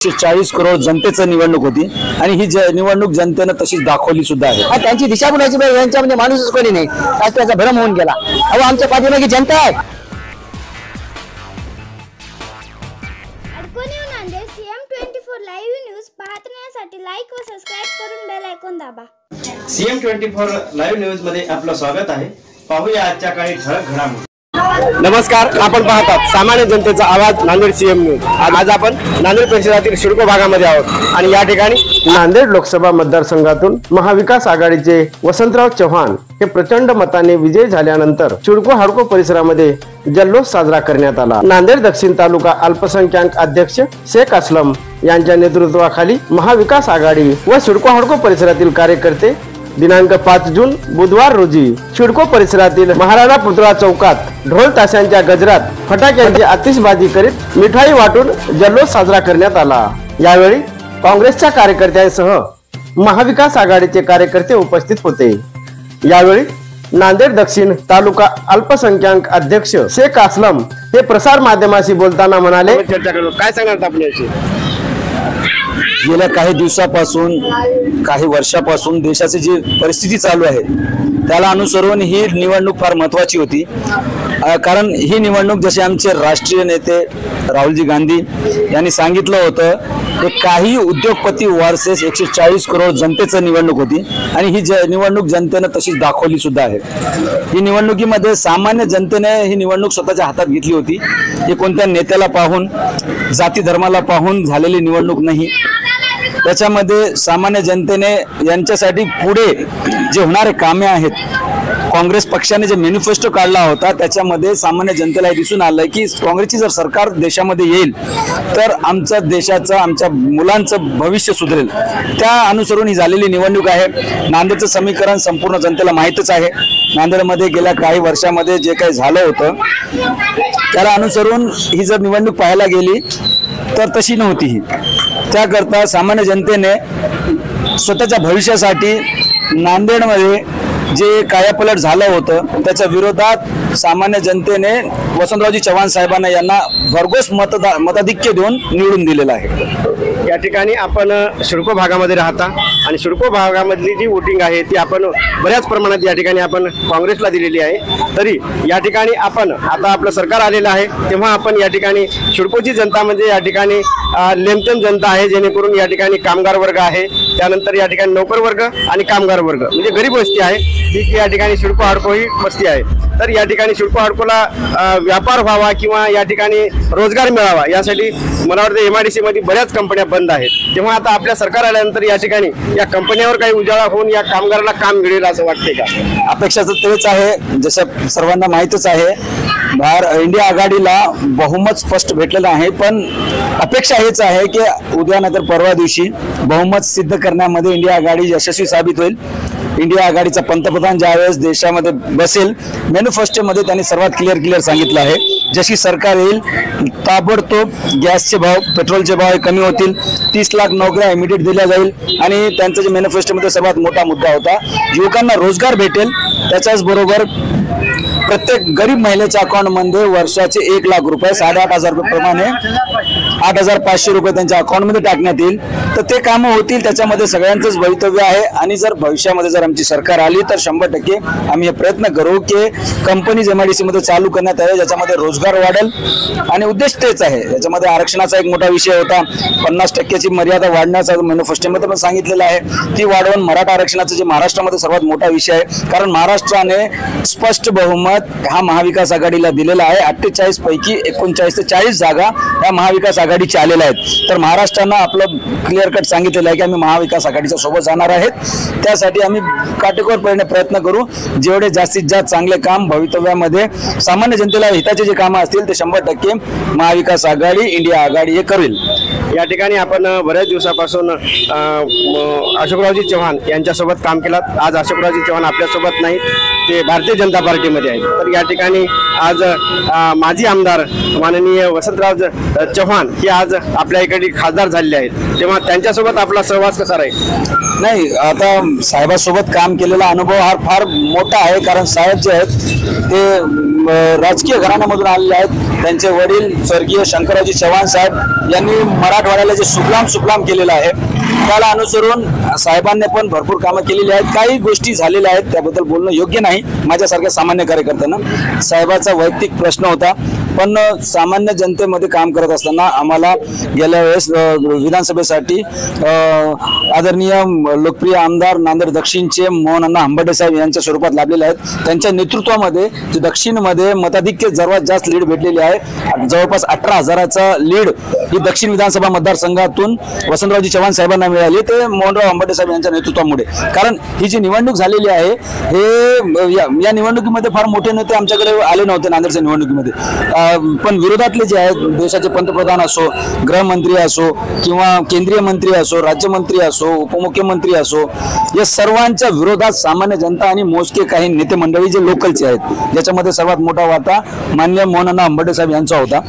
140 करोड जनतेचं निवडणूक होती आणि ही निवडणूक जनतेनं तशीच दाखवली सुद्धा आहे। त्यांची दिशाभूलाची यांच्या म्हणजे माणूसच कोणी नाही, आज त्याचा भ्रम होऊन गेला। अहो आमच्या पाठीमागे जनता आहे। CM24 लाईव्ह न्यूज पाहण्यासाठी लाईक व सबस्क्राइब करून बेल आयकॉन दाबा। CM24 लाईव्ह न्यूज मध्ये आपलं स्वागत आहे। पाहूया आजच्या काही ठळक घडामोडी। नमस्कार, आपण पाहतात सामान्य जनतेचा आवाज नांदेड सीएम न्यूज। आज आपण नांदेड परिसरातील सिडको भागामध्ये आहोत आणि या ठिकाणी नांदेड लोकसभा मतदारसंघातून महाविकास आघाडीचे वसंतराव चव्हाण हे प्रचंड मताने विजयी झाल्यानंतर सिडको हाडको परिसरामध्ये जल्लोष साजरा करण्यात आला। नांदेड दक्षिण तालुका अल्पसंख्याक अध्यक्ष शेख असलम यांच्या नेतृत्वाखाली महाविकास आघाडी व सिडको हाडको परिसरातील कार्यकर्ते दिनांक 5 जून बुधवार रोजी सिडको परिसरातील महाराणा पुतळा चौकात ढोल ताशांच्या गजरात फटाक्यांची आतिषबाजी करीत मिठाई वाटून जल्लोष साजरा करण्यात आला। यावेळी काँग्रेसच्या कार्यकर्त्यांसह महाविकास आघाडीचे कार्यकर्ते उपस्थित होते। यावेळी नांदेड दक्षिण तालुका अल्पसंख्याक अध्यक्ष शेख असलम हे प्रसार माध्यमाशी बोलताना म्हणाले, चर्चा करू काय सांगणार आपल्याशी? गेल्या काही दिवसापासून काही वर्षापासून देशाची जी परिस्थिती चालू आहे त्याला अनुसरून ही निवडणूक फार महत्त्वाची होती। कारण ही निवडणूक जसे आमचे राष्ट्रीय नेते राहुलजी गांधी यांनी सांगितलं होतं की काही उद्योगपती वर्सेस 140 करोड जनतेचं निवडणूक होती आणि ही निवडणूक जनतेनं तशीच दाखवली सुद्धा आहे। ही निवडणुकीमध्ये सामान्य जनतेने ही निवडणूक स्वतःच्या हातात घेतली होती। ही कोणत्या नेत्याला पाहून जाती धर्माला पाहून झालेली निवडणूक नाही। त्याच्यामध्ये सामान्य जनतेने यांच्यासाठी पुढे जे होणारे कामे आहेत, काँग्रेस पक्षाने जे मॅनिफेस्टो काढला होता त्याच्यामध्ये सामान्य जनतेला दिसून आलं की काँग्रेसची जर सरकार देशामध्ये येईल तर आमच्या देशाचं आमच्या मुलांचं भविष्य सुधरेल। त्या अनुसरून ही झालेली निवडणूक आहे। नांदेडचं समीकरण संपूर्ण जनतेला माहीतच आहे। नांदेडमध्ये गेल्या काही वर्षामध्ये जे काही झालं होतं त्याला अनुसरून ही जर निवडणूक पाहायला गेली तर तशी नव्हती ही। त्याकरता सामान्य जनतेने स्वतःच्या भविष्यासाठी नांदेडमध्ये जे कायापलट झालं होतं त्याच्या विरोधात सामान्य जनतेने वसंतरावजी चव्हाण साहेबांना यांना भरघोस मताधिक्य देऊन निवडून दिलेलं आहे। या ठिकाणी आपण सिडको भागामध्ये राहता आणि सिडको भागामधली जी वोटिंग आहे ती आपण बऱ्याच प्रमाणात या ठिकाणी आपण काँग्रेसला दिलेली आहे। तरी या ठिकाणी आपण आता आपलं सरकार आलेलं आहे तेव्हा आपण या ठिकाणी सिडकोची जनता म्हणजे या ठिकाणी लेमचम जनता आहे, जेणेकरून या ठिकाणी कामगार वर्ग आहे, त्यानंतर या ठिकाणी नोकर वर्ग आणि कामगार वर्ग म्हणजे गरीब वस्ती आहे ती या ठिकाणी सिडको हाडको ही वस्ती आहे। तर या ठिकाणी सिडको हाडकोला व्यापार व्हावा किंवा या ठिकाणी रोजगार मिळावा यासाठी मला वाटतं MIDC मध्ये बऱ्याच कंपन्या बंद आहेत। तेव्हा आता आपल्या सरकार आल्यानंतर या ठिकाणी या कंपन्यांवर काही उजाळा होऊन या कामगाराला काम मिळेल असं वाटते का? अपेक्षा तेच आहे, जसं सर्वांना माहीतच आहे इंडिया आघाडीला बहुमत स्पष्ट भेटलेलं आहे, पण अपेक्षा हेच आहे की उद्या नंतर परवा दिवशी बहुमत सिद्ध करण्यामध्ये इंडिया आघाडी यशस्वी साबित होईल। इंडिया आघाडीचा पंतप्रधान ज्यावेळेस देशामध्ये बसेल मॅनिफेस्टोमध्ये त्यांनी सर्वात क्लिअर सांगितलं आहे जशी सरकार येईल ताबडतोब गॅसचे भाव पेट्रोलचे भाव कमी होतील, 30 लाख नोकऱ्या इमिडिएट दिल्या जाईल आणि त्यांचं जे मॅनिफेस्टोमध्ये सर्वात मोठा मुद्दा होता युवकांना रोजगार भेटेल। त्याच्याच बरोबर प्रत्येक गरीब महिलेच्या अकाउंटमध्ये वर्षाचे 1 लाख रुपये 8,500 रुपये प्रमाणे 8,500 रुपये त्यांच्या अकाउंटमध्ये टाकण्यात येईल। तर ते कामं होतील, त्याच्यामध्ये सगळ्यांचंच भवितव्य आहे आणि जर भविष्यामध्ये जर आमची सरकार आली तर 100% आम्ही हे प्रयत्न करू की कंपनीज MIDC मध्ये चालू करण्यात यावे ज्याच्यामध्ये रोजगार वाढेल आणि उद्देश तेच आहे। याच्यामध्ये आरक्षणाचा एक मोठा विषय होता, 50% मर्यादा वाढण्याचा मॅनिफेस्टोमध्ये पण सांगितलेलं आहे, ती वाढवून मराठा आरक्षणाचा जे महाराष्ट्रामध्ये सर्वात मोठा विषय आहे। कारण महाराष्ट्राने स्पष्ट बहुमत हा महाविकास आघाडीला दिलेला आहे। 48 पैकी 39 ते 40 जागा या महाविकास आघाडीच्या आलेल्या आहेत। तर महाराष्ट्रानं आपलं क्लिअर कट सांगितलेलं आहे की आम्ही महाविकास आघाडीच्या सोबत जाणार आहेत। त्यासाठी आम्ही काटेकोरपणे प्रयत्न करू, जेवढे जास्तीत जास्त चांगले काम भवितव्यामध्ये सामान्य जनतेला हिताचे जे कामं असतील ते 100% महाविकास आघाडी इंडिया आघाडी हे करेल। या ठिकाणी आपण बऱ्याच दिवसापासून अशोकरावजी चव्हाण यांच्यासोबत काम केलं। आज अशोकरावजी चव्हाण आपल्यासोबत नाही, ते भारतीय जनता पार्टीमध्ये आहेत। तर या ठिकाणी आज माजी आमदार माननीय वसंतराव चव्हाण हे आज आपल्या इकडे खासदार झालेले आहेत, तेव्हा त्यांच्यासोबत आपला सहवास कसा राहील? नाही, आता साहेबासोबत काम केलेला अनुभव हा फार मोठा आहे। कारण साहेब जे आहेत ते राजकीय घराण्यामधून आलेले आहेत, त्यांचे वडील स्वर्गीय शंकररावजी चव्हाण साहेब यांनी मराठवाड्याला जे सुफलाम केलेलं आहे त्याला अनुसरून साहेबांनी पण भरपूर कामं केलेली आहेत. काही गोष्टी झालेल्या आहेत त्याबद्दल बोलणं योग्य नाही माझ्यासारख्या सामान्य कार्यकर्त्यांना. साहेबाचा वैयक्तिक प्रश्न होता, पण सामान्य जनतेमध्ये काम करत असताना आम्हाला गेल्या वेळेस विधानसभेसाठी आदरणीय लोकप्रिय आमदार नांदेड दक्षिणचे मोहनअण्णा हंबर्डे साहेब यांच्या स्वरूपात लाभलेले आहेत. त्यांच्या नेतृत्वामध्ये दक्षिणमध्ये मताधिक्य सर्वात जास्त लीड भेटलेली आहे. जवळपास 18,000चा लीड ही दक्षिण विधानसभा मतदारसंघातून वसंतरावजी चव्हाण साहेबांना मिळाली ते मोहनराव हंबर्डे साहेब यांच्या नेतृत्वामुळे. कारण ही जी निवडणूक झालेली आहे हे या निवडणुकीमध्ये फार मोठे नेते आमच्याकडे आले नव्हते नांदेडच्या निवडणुकीमध्ये, पण विरोधातले जे आहेत देशाचे पंतप्रधान असो, गृहमंत्री असो किंवा केंद्रीय मंत्री असो, राज्यमंत्री असो, उपमुख्यमंत्री असो, या सर्वांच्या विरोधात सामान्य जनता आणि मोजके काही नेते मंडळी जे लोकलचे आहेत, ज्याच्यामध्ये सर्वात मोठा वाटा माननीय मोहनअण्णा हंबर्डे साहेब यांचा होता.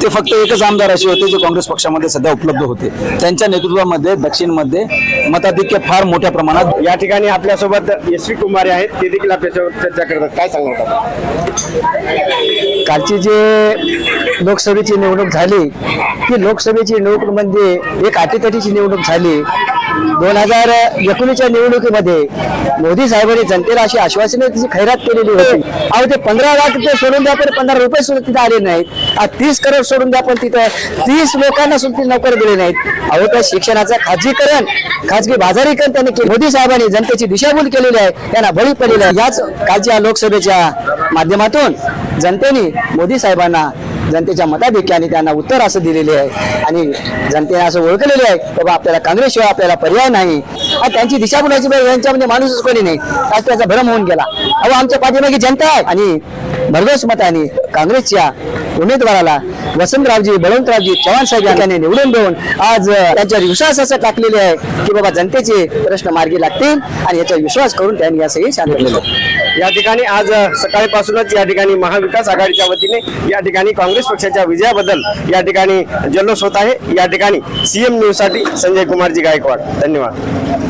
ते फक्त एकच आमदार असे होते जे काँग्रेस पक्षामध्ये सध्या उपलब्ध होते. त्यांच्या नेतृत्वामध्ये दक्षिणमध्ये मताधिक्य फार मोठ्या प्रमाणात. या ठिकाणी आपल्यासोबत SV कुमारे आहेत, ते देखील आपल्यासोबत चर्चा करतात. काय सांगणार? कालची जे लोकसभेची निवडणूक झाली ती लोकसभेची निवडणूक म्हणजे एक अटीतटीची निवडणूक झाली. 2019च्या निवडणुकीमध्ये मोदी साहेबांनी जनतेला अशी आश्वासने तिची खैरात केलेली होती. अहो ते 15 लाख रुपये सोडून द्या पण 15 रुपये सुद्धा तिथे आले नाहीत. 30 करोड सोडून द्या पण तिथं 30 लोकांना सुद्धा नोकरी दिली नाहीत. अहो त्या शिक्षणाचं खाजगीकरण, खाजगी बाजारीकरण त्यांनी केले. मोदी साहेबांनी जनतेची दिशाभूल केलेली आहे, त्यांना बळी पडलेली आहे. याच कालच्या लोकसभेच्या माध्यमातून जनतेने मोदी साहेबांना जनतेच्या मताधिक्याने त्यांना उत्तर असं दिलेले आहे आणि जनतेने असं ओळखलेले आहे बाबा आपल्याला काँग्रेसशिवाय आपल्याला पर्याय नाही. आणि त्यांची दिशाभूलाची यांच्यामध्ये माणूसच कोणी नाही. आज त्याचा भ्रम होऊन गेला. अहो आमच्या पाठीमागे जनता आहे आणि भरघोस मताने काँग्रेसच्या उमेदवाराला वसंतरावजी बळवंतरावजी चव्हाण साहेब यांनी निवडून देऊन आज त्यांच्यावर विश्वास असं टाकलेले आहे की बाबा जनतेचे प्रश्न मार्गी लागतील आणि याचा विश्वास करून त्यांनी असंही सांगितलेलं आहे. या ठिकाणी आज सकाळपासूनच या ठिकाणी महाविकास आघाडीच्या वतीने या ठिकाणी काँग्रेस पक्षाच्या विजयाबद्दल या ठिकाणी जल्लोष होत आहे. या ठिकाणी CM न्यूज साठी संजय कुमारजी गायकवाड. धन्यवाद.